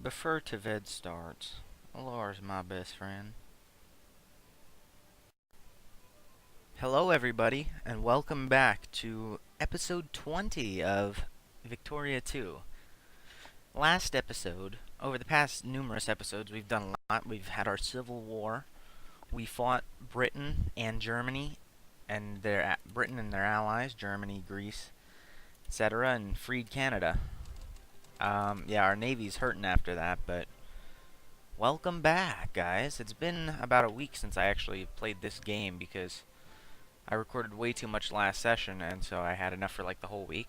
Before Teved starts, Laura's my best friend. Hello, everybody, and welcome back to episode 20 of Victoria 2. Last episode, over the past numerous episodes, we've done a lot. We've had our civil war. We fought Britain and Germany, and Britain and their allies, Germany, Greece, etc., and freed Canada. Yeah, our navy's hurting after that, but welcome back, guys. It's been about a week since I actually played this game because I recorded way too much last session, and so I had enough for like the whole week.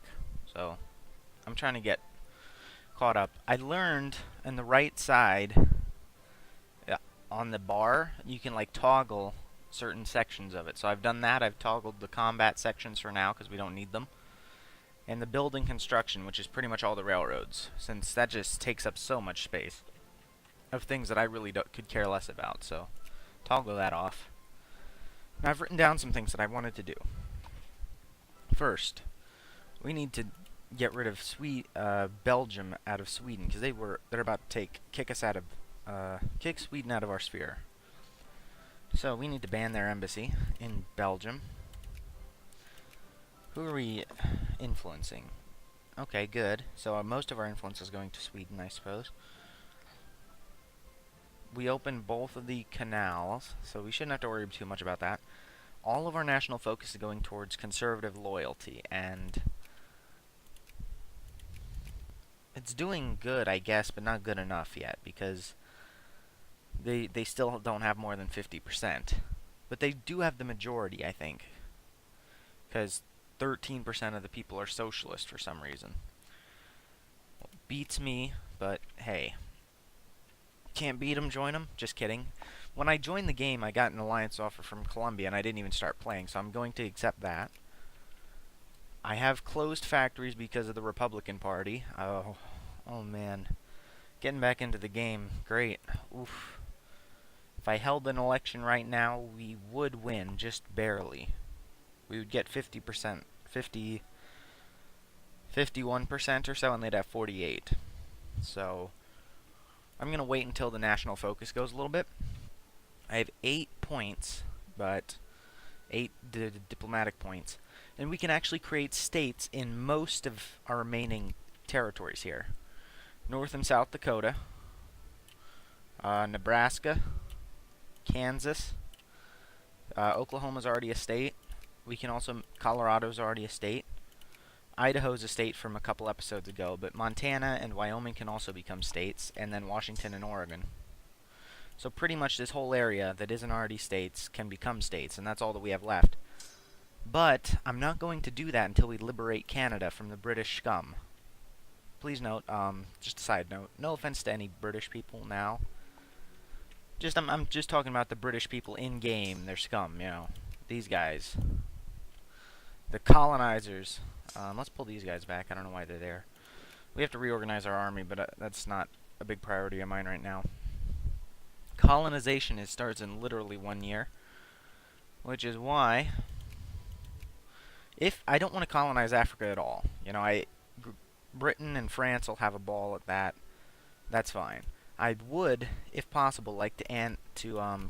So I'm trying to get caught up. I learned on the right side, on the bar, you can like toggle certain sections of it. So I've done that. I've toggled the combat sections for now because we don't need them. And the building construction, which is pretty much all the railroads, since that just takes up so much space of things that I really could care less about. So toggle that off. Now I've written down some things that I wanted to do. First, we need to get rid of Belgium out of Sweden because they're about to kick Sweden out of our sphere. So we need to ban their embassy in Belgium. Who are we influencing? Okay, good. So most of our influence is going to Sweden, I suppose. We opened both of the canals, so we shouldn't have to worry too much about that. All of our national focus is going towards conservative loyalty, and it's doing good, I guess, but not good enough yet, because they still don't have more than 50%. But they do have the majority, I think, because 13% of the people are socialist for some reason. Well, beats me, but hey. Can't beat them, join them? Just kidding. When I joined the game, I got an alliance offer from Colombia, and I didn't even start playing, so I'm going to accept that. I have closed factories because of the Republican Party. Oh man. Getting back into the game, great. Oof. If I held an election right now, we would win, just barely. We would get 50%, 51% or so, and they'd have 48. So I'm going to wait until the national focus goes a little bit. I have 8 points, but 8 diplomatic points. And we can actually create states in most of our remaining territories here. North and South Dakota, Nebraska, Kansas, Oklahoma's already a state. We can also, Colorado's already a state. Idaho's a state from a couple episodes ago, but Montana and Wyoming can also become states, and then Washington and Oregon. So pretty much this whole area that isn't already states can become states, and that's all that we have left. But I'm not going to do that until we liberate Canada from the British scum. Please note, just a side note, no offense to any British people now. I'm just talking about the British people in game, they're scum, you know. These guys. The colonizers. Let's pull these guys back. I don't know why they're there. We have to reorganize our army, but that's not a big priority of mine right now. Colonization starts in literally 1 year, which is why if I don't want to colonize Africa at all, you know, Britain and France will have a ball at that. That's fine. I would, if possible, like to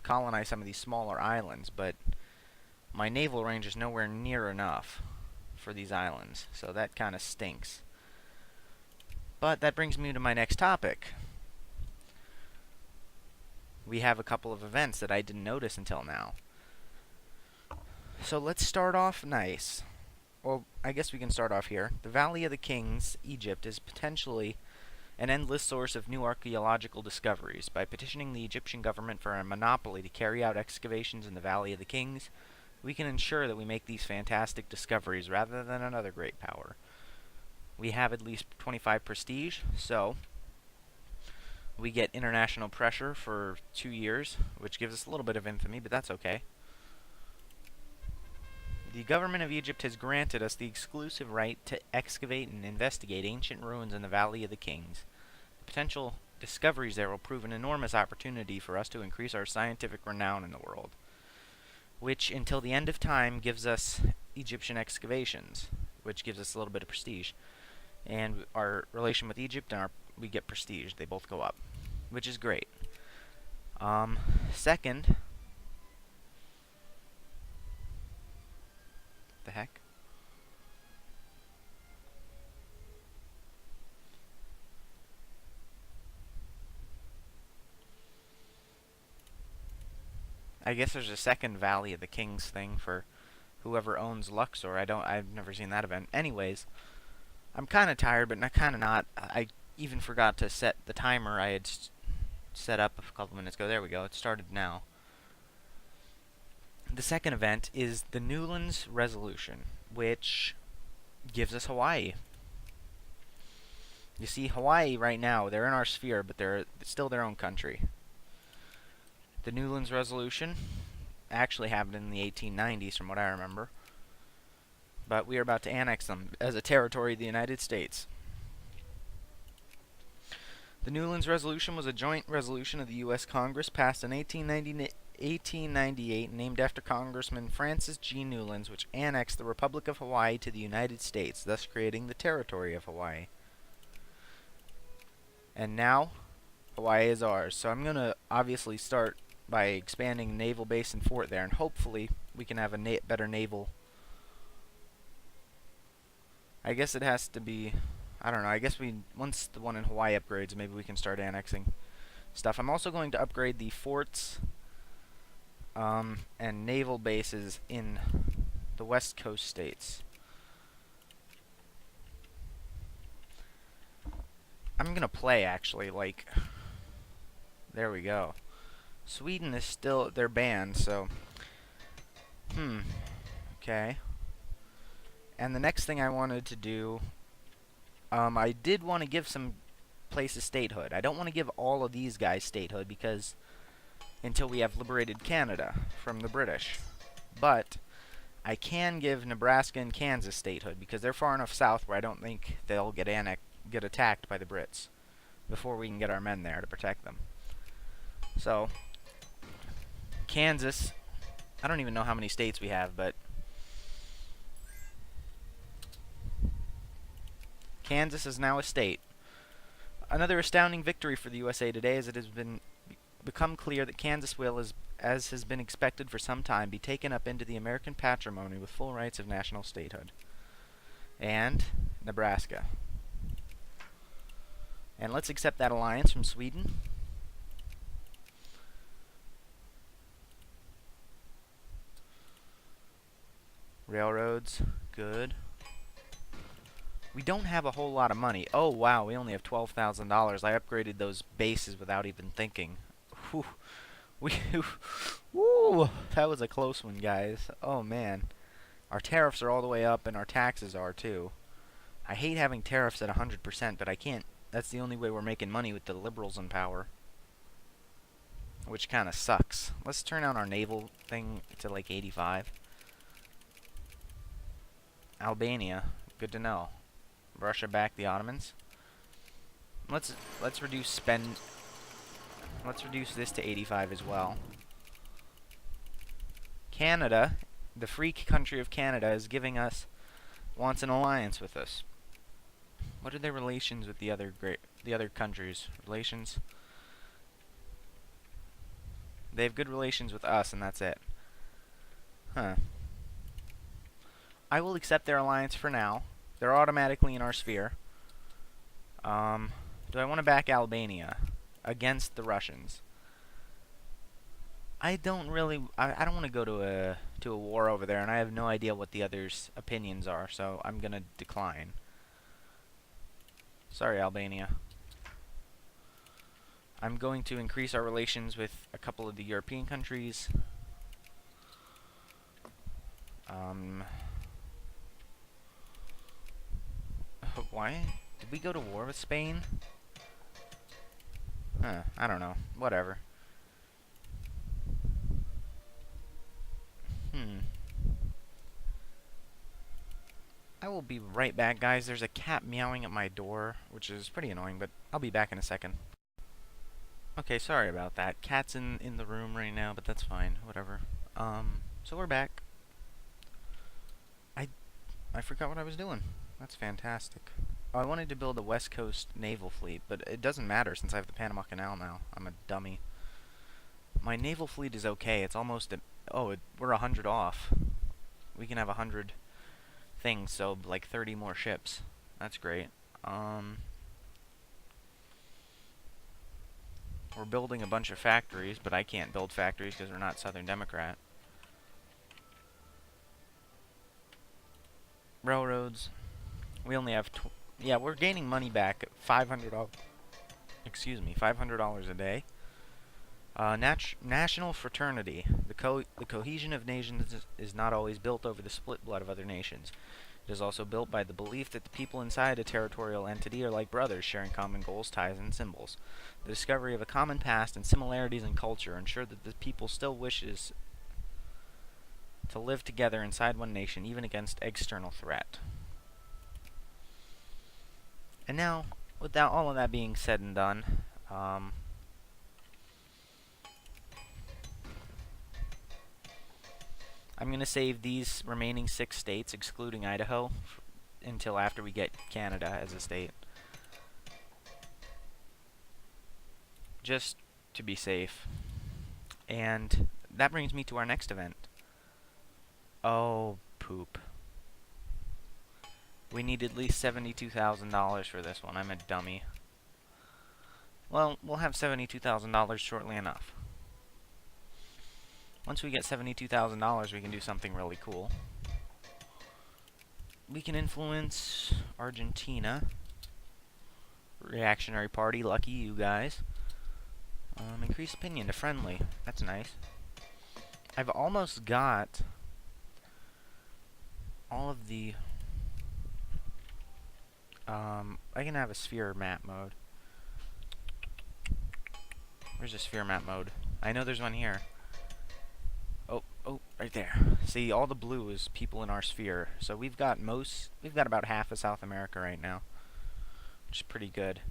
colonize some of these smaller islands, but my naval range is nowhere near enough for these islands, so that kind of stinks. But that brings me to my next topic. We have a couple of events that I didn't notice until now. So let's start off nice. Well, I guess we can start off here. The Valley of the Kings, Egypt, is potentially an endless source of new archaeological discoveries. By petitioning the Egyptian government for a monopoly to carry out excavations in the Valley of the Kings, we can ensure that we make these fantastic discoveries rather than another great power. We have at least 25 prestige, so we get international pressure for 2 years, which gives us a little bit of infamy, but that's okay. The government of Egypt has granted us the exclusive right to excavate and investigate ancient ruins in the Valley of the Kings. The potential discoveries there will prove an enormous opportunity for us to increase our scientific renown in the world, which until the end of time gives us Egyptian excavations, which gives us a little bit of prestige. And our relation with Egypt and our we get prestige. They both go up, which is great. Second, the heck? I guess there's a second Valley of the Kings thing for whoever owns Luxor. I've never seen that event. Anyways, I'm kind of tired, but kind of not. I even forgot to set the timer I had set up a couple minutes ago. There we go. It started now. The second event is the Newlands Resolution, which gives us Hawaii. You see, Hawaii right now, they're in our sphere, but they're still their own country. The Newlands Resolution actually happened in the 1890s, from what I remember. But we are about to annex them as a territory of the United States. The Newlands Resolution was a joint resolution of the U.S. Congress passed in 1898, named after Congressman Francis G. Newlands, which annexed the Republic of Hawaii to the United States, thus creating the territory of Hawaii. And now, Hawaii is ours. So I'm going to obviously start by expanding naval base and fort there, and hopefully we can have a better naval. I guess it has to be, I don't know, I guess once the one in Hawaii upgrades, maybe we can start annexing stuff. I'm also going to upgrade the forts and naval bases in the West Coast states. I'm gonna play, actually, like, there we go. Sweden is still, they're banned, so, okay. And the next thing I wanted to do, I did want to give some places statehood. I don't want to give all of these guys statehood, because until we have liberated Canada from the British. But I can give Nebraska and Kansas statehood, because they're far enough south where I don't think they'll get attacked by the Brits before we can get our men there to protect them. So, Kansas, I don't even know how many states we have, but Kansas is now a state. Another astounding victory for the USA today, as it has become clear that Kansas will, as has been expected for some time, be taken up into the American patrimony with full rights of national statehood. And Nebraska. And let's accept that alliance from Sweden. Railroads, good. We don't have a whole lot of money. Oh wow, we only have $12,000. I upgraded those bases without even thinking. Whew. Woo, that was a close one, guys. Oh man. Our tariffs are all the way up, and our taxes are too. I hate having tariffs at 100%, but I can't. That's the only way we're making money with the liberals in power. Which kind of sucks. Let's turn on our naval thing to like 85. Albania, good to know. Russia backed the Ottomans. Let's reduce this to 85 as well. Canada, the free country of Canada, is wants an alliance with us. What are their relations with the other countries? Relations? They have good relations with us, and that's it. Huh. I will accept their alliance for now. They're automatically in our sphere. Do I want to back Albania against the Russians? I don't really. I don't want to go to a war over there, and I have no idea what the others' opinions are, so I'm gonna decline. Sorry, Albania. I'm going to increase our relations with a couple of the European countries. Why? Did we go to war with Spain? Huh, I don't know. Whatever. I will be right back, guys. There's a cat meowing at my door, which is pretty annoying, but I'll be back in a second. Okay, sorry about that. Cat's in the room right now, but that's fine. Whatever. So we're back. I forgot what I was doing. That's fantastic. Oh, I wanted to build a West Coast naval fleet, but it doesn't matter since I have the Panama Canal now. I'm a dummy. My naval fleet is okay. It's almost we're 100 off. We can have 100 things, so like 30 more ships. That's great. We're building a bunch of factories, but I can't build factories because we're not Southern Democrat. Railroads. We only have yeah, we're gaining money back at $500. Excuse me, $500 a day. National fraternity. The cohesion of nations is not always built over the split blood of other nations. It is also built by the belief that the people inside a territorial entity are like brothers, sharing common goals, ties, and symbols. The discovery of a common past and similarities in culture ensure that the people still wishes to live together inside one nation, even against external threat. And now, with all of that being said and done, I'm going to save these remaining 6 states, excluding Idaho, until after we get Canada as a state. Just to be safe. And that brings me to our next event. Oh, poop. We need at least $72,000 for this one. I'm a dummy. Well, we'll have $72,000 shortly enough. Once we get $72,000, we can do something really cool. We can influence Argentina. Reactionary Party, lucky you guys. Increase opinion to friendly. That's nice. I've almost got all of the... I can have a sphere map mode. Where's the sphere map mode? I know there's one here. Oh, right there. See, all the blue is people in our sphere. So we've got about half of South America right now, which is pretty good.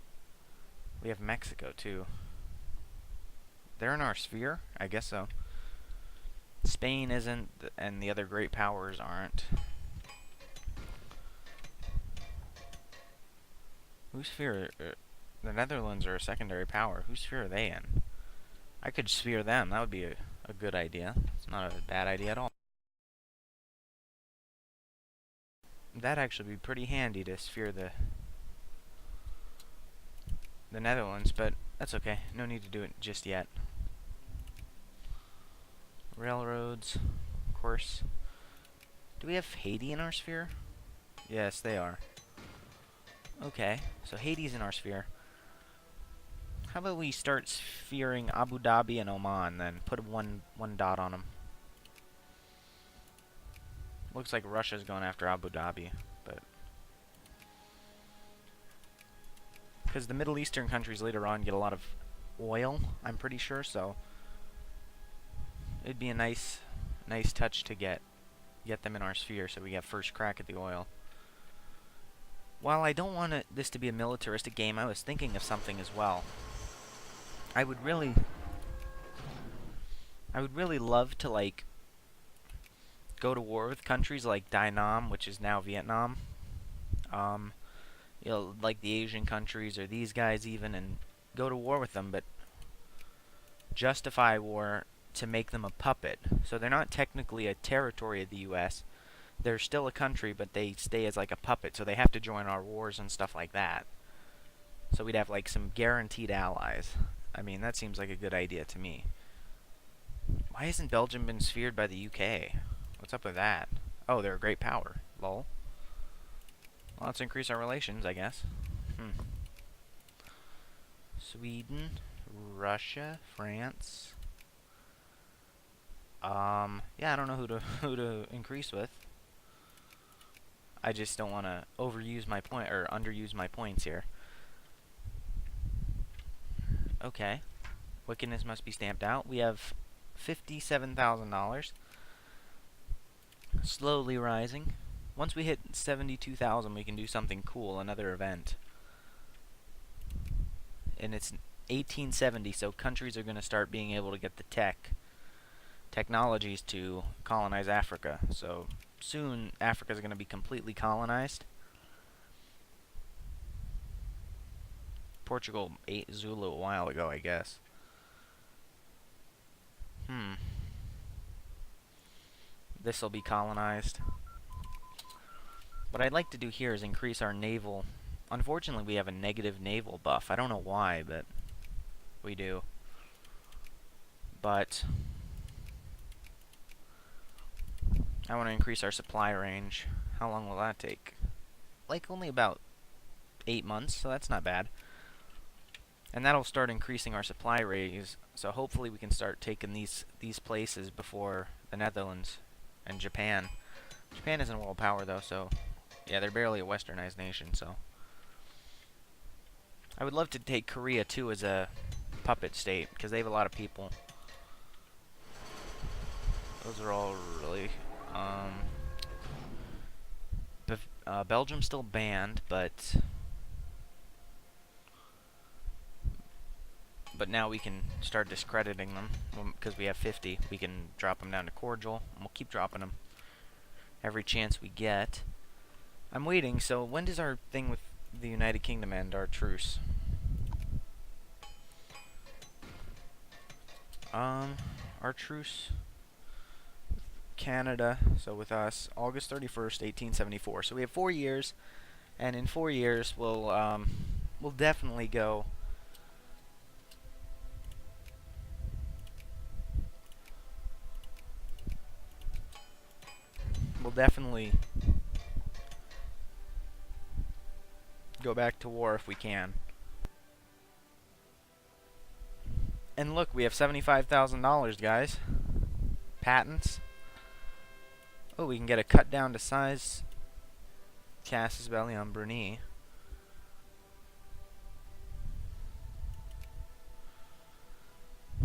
We have Mexico too. They're in our sphere? I guess so. Spain isn't, and the other great powers aren't. Whose sphere? The Netherlands are a secondary power. Whose sphere are they in? I could sphere them. That would be a good idea. It's not a bad idea at all. That'd actually be pretty handy to sphere the Netherlands, but that's okay. No need to do it just yet. Railroads, of course. Do we have Haiti in our sphere? Yes, they are. Okay, so Haiti's in our sphere. How about we start sphering Abu Dhabi and Oman, then put one dot on them. Looks like Russia's going after Abu Dhabi, but... because the Middle Eastern countries later on get a lot of oil, I'm pretty sure, so... it'd be a nice touch to get them in our sphere so we get first crack at the oil. While I don't want this to be a militaristic game, I was thinking of something as well. I would really love to, like, go to war with countries like Dainam, which is now Vietnam. You know, like the Asian countries or these guys even, and go to war with them, but justify war to make them a puppet. So they're not technically a territory of the U.S. They're still a country, but they stay as like a puppet, so they have to join our wars and stuff like that. So we'd have like some guaranteed allies. I mean, that seems like a good idea to me. Why hasn't Belgium been sphered by the UK? What's up with that? Oh, they're a great power. Lol. Well, let's increase our relations, I guess. Sweden, Russia, France. Yeah, I don't know who to increase with. I just don't want to overuse my point or underuse my points here. Okay. Wickedness must be stamped out. We have $57,000. Slowly rising. Once we hit 72,000, we can do something cool, another event. And it's 1870, so countries are going to start being able to get the technologies to colonize Africa. So soon, Africa is going to be completely colonized. Portugal ate Zulu a while ago, I guess. This'll be colonized. What I'd like to do here is increase our naval. Unfortunately, we have a negative naval buff. I don't know why, but we do. But I want to increase our supply range. How long will that take? Like only about 8 months, so that's not bad. And that'll start increasing our supply raise, so hopefully we can start taking these places before the Netherlands and Japan. Japan isn't a world power though, so yeah, they're barely a westernized nation, so I would love to take Korea too as a puppet state, because they have a lot of people. Those are all really Belgium's still banned, but now we can start discrediting them because we have 50. We can drop them down to cordial, and we'll keep dropping them every chance we get. I'm waiting, so when does our thing with the United Kingdom end, our truce? Our truce with Canada, so with us, August 31st, 1874. So we have 4 years, and in 4 years we'll definitely go. We'll definitely go back to war if we can. And look, we have $75,000, guys. Patents. Oh, we can get a cut down to size Casus Belli on Bruni.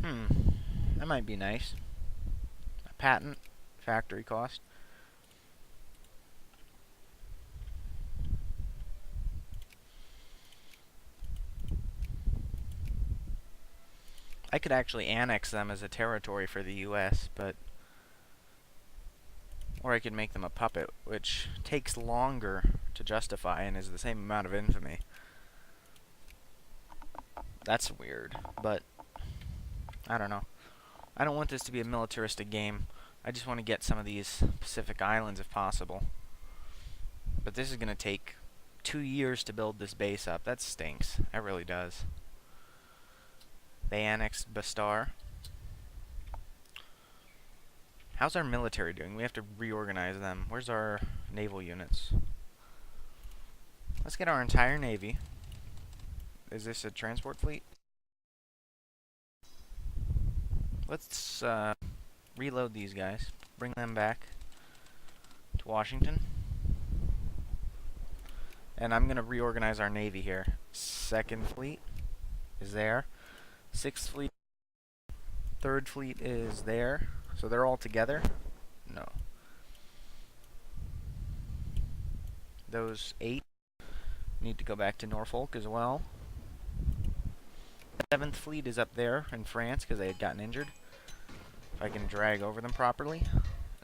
That might be nice. A patent, factory cost. I could actually annex them as a territory for the US, but or I could make them a puppet, which takes longer to justify and is the same amount of infamy. That's weird, but I don't know. I don't want this to be a militaristic game. I just want to get some of these Pacific Islands if possible. But this is going to take 2 years to build this base up. That stinks. That really does. They annexed Bastar. How's our military doing? We have to reorganize them. Where's our naval units? Let's get our entire navy. Is this a transport fleet? Let's reload these guys. Bring them back to Washington. And I'm going to reorganize our navy here. 2nd Fleet is there. 6th Fleet. 3rd Fleet is there. So they're all together? No. Those 8 need to go back to Norfolk as well. 7th Fleet is up there in France because they had gotten injured. If I can drag over them properly.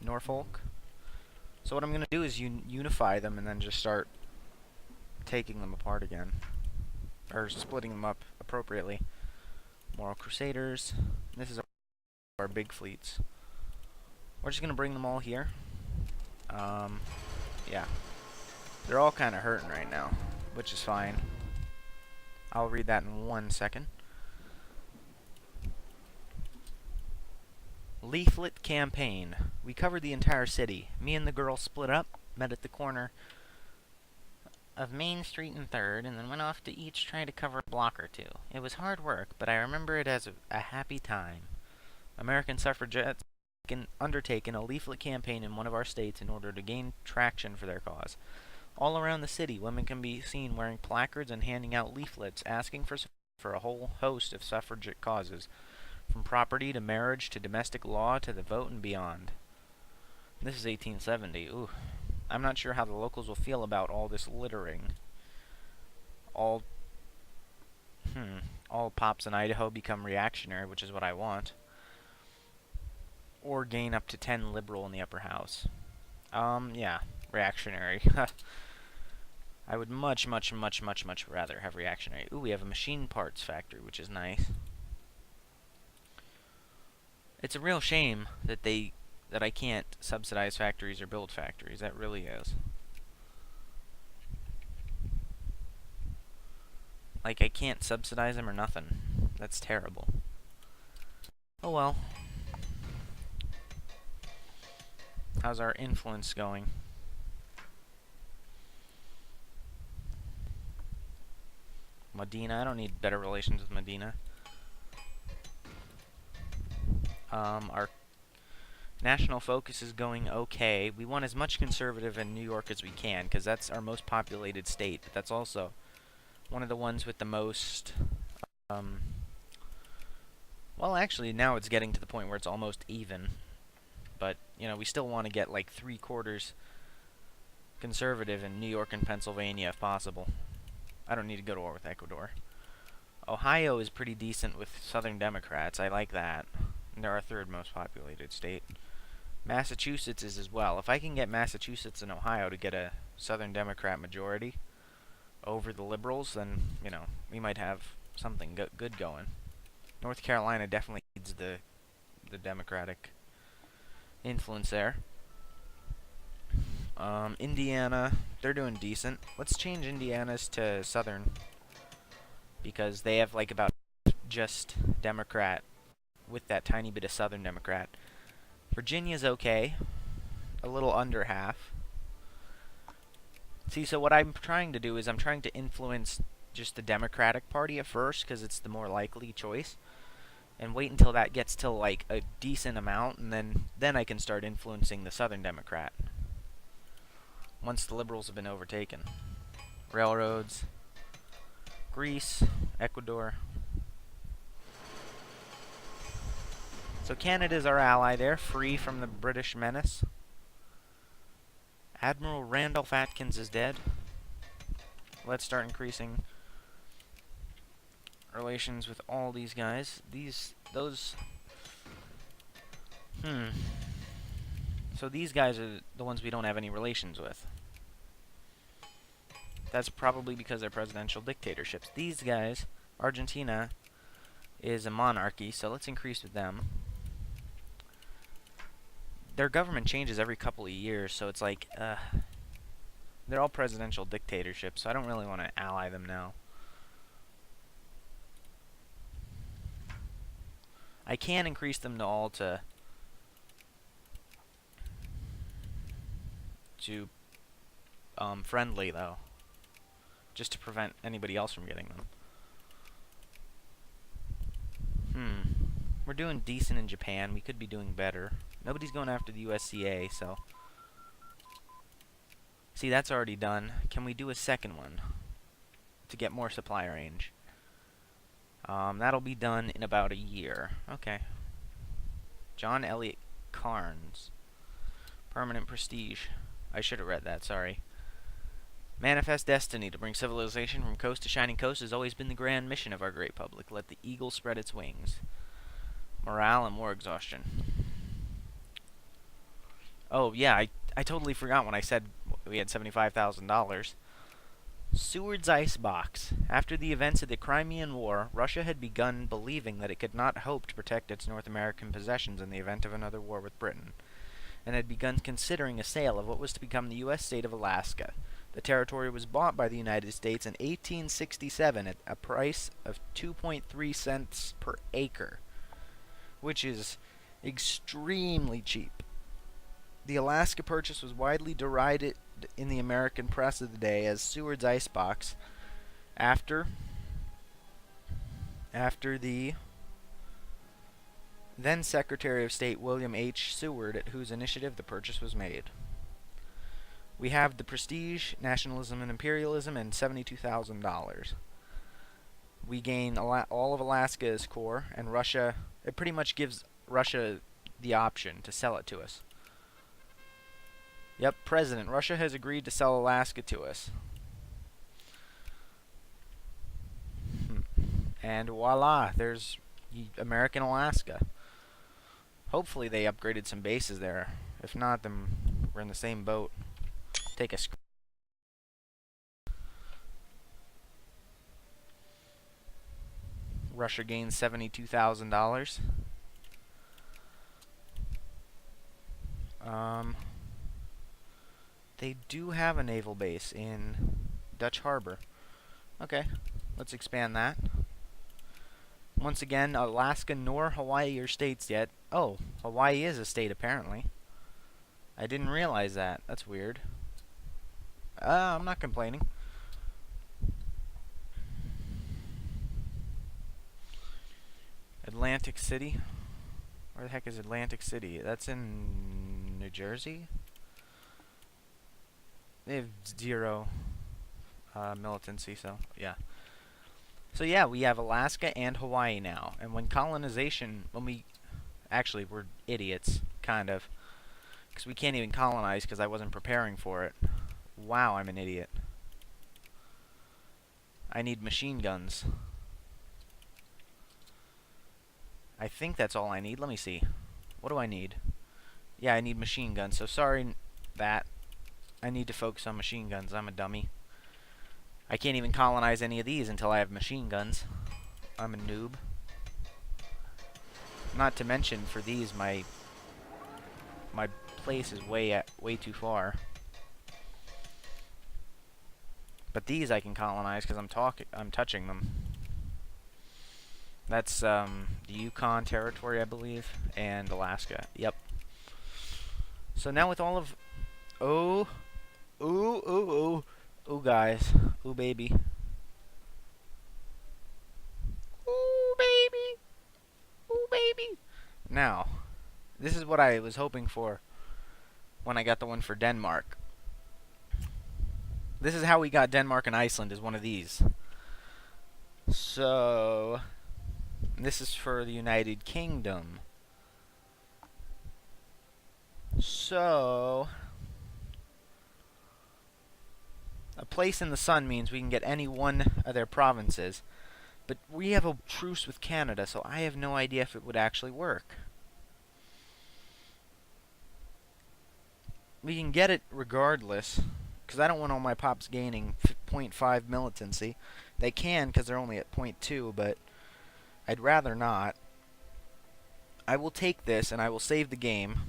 Norfolk. So what I'm going to do is unify them and then just start taking them apart again. Or splitting them up appropriately. Moral Crusaders. This is our big fleets. We're just going to bring them all here. Yeah. They're all kind of hurting right now, which is fine. I'll read that in 1 second. Leaflet campaign. We covered the entire city. Me and the girl split up, met at the corner of Main Street and 3rd, and then went off to each try to cover a block or two. It was hard work, but I remember it as a happy time. American suffragettes undertaken a leaflet campaign in one of our states in order to gain traction for their cause. All around the city, women can be seen wearing placards and handing out leaflets asking for a whole host of suffragette causes, from property to marriage to domestic law to the vote and beyond. This is 1870. Ooh. I'm not sure how the locals will feel about all this littering. All pops in Idaho become reactionary, which is what I want. Or gain up to 10 liberal in the upper house. Yeah, reactionary. I would much rather have reactionary. Ooh, we have a machine parts factory, which is nice. It's a real shame that I can't subsidize factories or build factories. That really is. Like, I can't subsidize them or nothing. That's terrible. Oh well. How's our influence going? Medina, I don't need better relations with Medina. Our national focus is going okay. We want as much conservative in New York as we can, because that's our most populated state, but that's also one of the ones with the most, well, actually, now it's getting to the point where it's almost even. But, you know, we still want to get like 3/4 conservative in New York and Pennsylvania if possible. I don't need to go to war with Ecuador. Ohio is pretty decent with Southern Democrats. I like that. And they're our third most populated state. Massachusetts is as well. If I can get Massachusetts and Ohio to get a Southern Democrat majority over the Liberals, then, you know, we might have something good going. North Carolina definitely needs the Democratic influence there. Indiana, they're doing decent. Let's change Indiana's to Southern, because they have like about just Democrat with that tiny bit of Southern Democrat. Virginia's okay, a little under half. See, so what I'm trying to do is I'm trying to influence just the Democratic Party at first, because it's the more likely choice, and wait until that gets to like a decent amount, and then I can start influencing the Southern Democrat once the Liberals have been overtaken. Railroads, Greece, Ecuador. So Canada's our ally there, free from the British menace. Admiral Randolph Atkins is dead. Let's start increasing relations with all these guys. So these guys are the ones we don't have any relations with. That's probably because they're presidential dictatorships. These guys, Argentina, is a monarchy, so let's increase with them. Their government changes every couple of years, so it's like, they're all presidential dictatorships, so I don't really want to ally them now. I can increase them to all to friendly, though, just to prevent anybody else from getting them. We're doing decent in Japan. We could be doing better. Nobody's going after the USCA, so... See, that's already done. Can we do a second one to get more supply range? That'll be done in about a year. Okay. John Elliott Carnes. Permanent prestige. I should have read that, sorry. Manifest destiny to bring civilization from coast to shining coast has always been the grand mission of our great public. Let the eagle spread its wings. Morale and war exhaustion. Oh, yeah, I totally forgot when I said we had $75,000. Seward's icebox. After the events of the Crimean War, Russia had begun believing that it could not hope to protect its North American possessions in the event of another war with Britain, and had begun considering a sale of what was to become the U.S. state of Alaska. The territory was bought by the United States in 1867 at a price of 2.3 cents per acre, which is extremely cheap. The Alaska purchase was widely derided in the American press of the day as Seward's icebox after the then Secretary of State William H. Seward, at whose initiative the purchase was made. We have the prestige, nationalism, and imperialism, and $72,000. We gain all of Alaska as core, and Russia, it pretty much gives Russia the option to sell it to us. Yep, President, Russia has agreed to sell Alaska to us. And voila, there's American Alaska. Hopefully they upgraded some bases there. If not, then we're in the same boat. Take a Russia gains $72,000. They do have a naval base in Dutch Harbor. Okay, let's expand that. Once again, Alaska nor Hawaii are states yet. Oh, Hawaii is a state apparently. I didn't realize that. That's weird. I'm not complaining. Atlantic City? Where the heck is Atlantic City? That's in New Jersey? They have 0 militancy, so yeah. So yeah, we have Alaska and Hawaii now. And when actually, we're idiots, kind of. Because we can't even colonize because I wasn't preparing for it. Wow, I'm an idiot. I need machine guns. I think that's all I need. Let me see. What do I need? Yeah, I need machine guns. So sorry that. I need to focus on machine guns. I'm a dummy. I can't even colonize any of these until I have machine guns. I'm a noob. Not to mention, for these, my place is way too far. But these I can colonize because I'm touching them. That's the Yukon territory, I believe, and Alaska. Yep. So now with all of ooh, guys. Ooh, baby. Ooh, baby. Ooh, baby. Now, this is what I was hoping for when I got the one for Denmark. This is how we got Denmark and Iceland, is one of these. So, this is for the United Kingdom. So, a place in the sun means we can get any one of their provinces. But we have a truce with Canada, so I have no idea if it would actually work. We can get it regardless, because I don't want all my pops gaining 0.5 militancy. They can, because they're only at 0.2, but I'd rather not. I will take this, and I will save the game.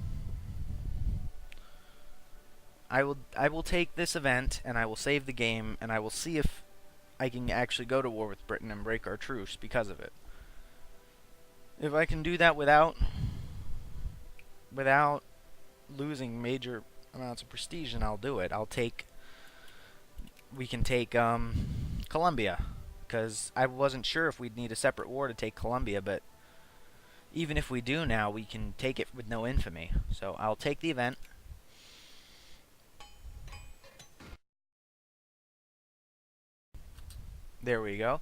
I will take this event, and I will save the game, and I will see if I can actually go to war with Britain and break our truce because of it. If I can do that without losing major amounts of prestige, then I'll do it. We can take Colombia, because I wasn't sure if we'd need a separate war to take Colombia, but even if we do now, we can take it with no infamy. So I'll take the event. There we go.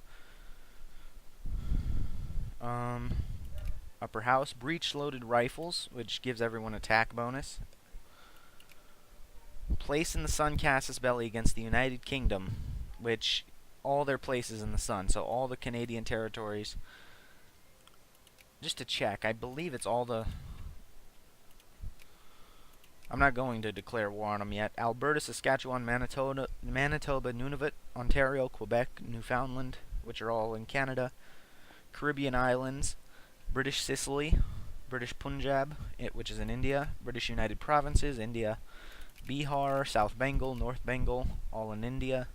Upper house, breech-loaded rifles, which gives everyone attack bonus. Place in the sun Casus Belli against the United Kingdom, which all their places in the sun, so all the Canadian territories. Just to check, I believe it's all the... I'm not going to declare war on them yet. Alberta, Saskatchewan, Manitoba, Nunavut, Ontario, Quebec, Newfoundland, which are all in Canada. Caribbean islands, British Sicily, British Punjab, which is in India. British United Provinces, India. Bihar, South Bengal, North Bengal, all in India.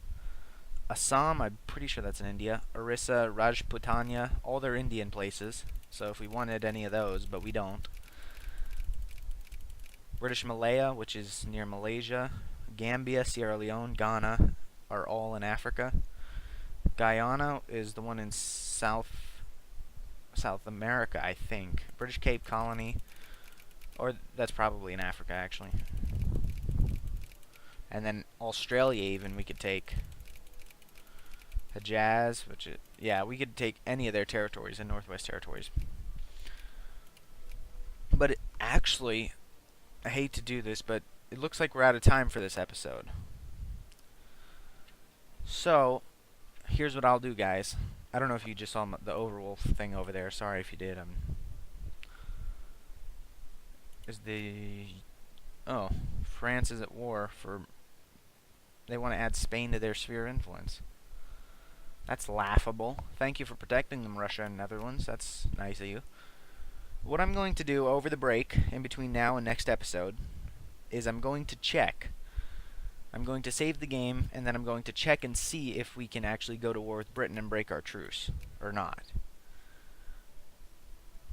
Assam, I'm pretty sure that's in India. Orissa, Rajputana, all their Indian places. So if we wanted any of those, but we don't. British Malaya, which is near Malaysia. Gambia, Sierra Leone, Ghana are all in Africa. Guyana is the one in South America, I think. British Cape Colony, or that's probably in Africa, actually. And then Australia, even, we could take. Hejaz, which is, yeah, we could take any of their territories, the Northwest Territories. But actually, I hate to do this, but it looks like we're out of time for this episode. So, here's what I'll do, guys. I don't know if you just saw the Overwolf thing over there. Sorry if you did. Oh, France is at war for... They want to add Spain to their sphere of influence. That's laughable. Thank you for protecting them, Russia and Netherlands. That's nice of you. What I'm going to do over the break, in between now and next episode, is I'm going to check. I'm going to save the game, and then I'm going to check and see if we can actually go to war with Britain and break our truce, or not.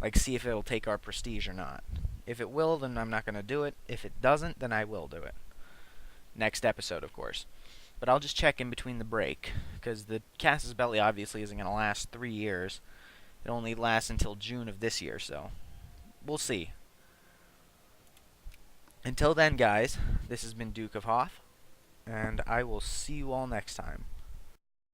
Like, see if it'll take our prestige or not. If it will, then I'm not going to do it. If it doesn't, then I will do it. Next episode, of course. But I'll just check in between the break, because the Casus Belli obviously isn't going to last 3 years. It only lasts until June of this year, so we'll see. Until then, guys, this has been Duke of Hoth, and I will see you all next time.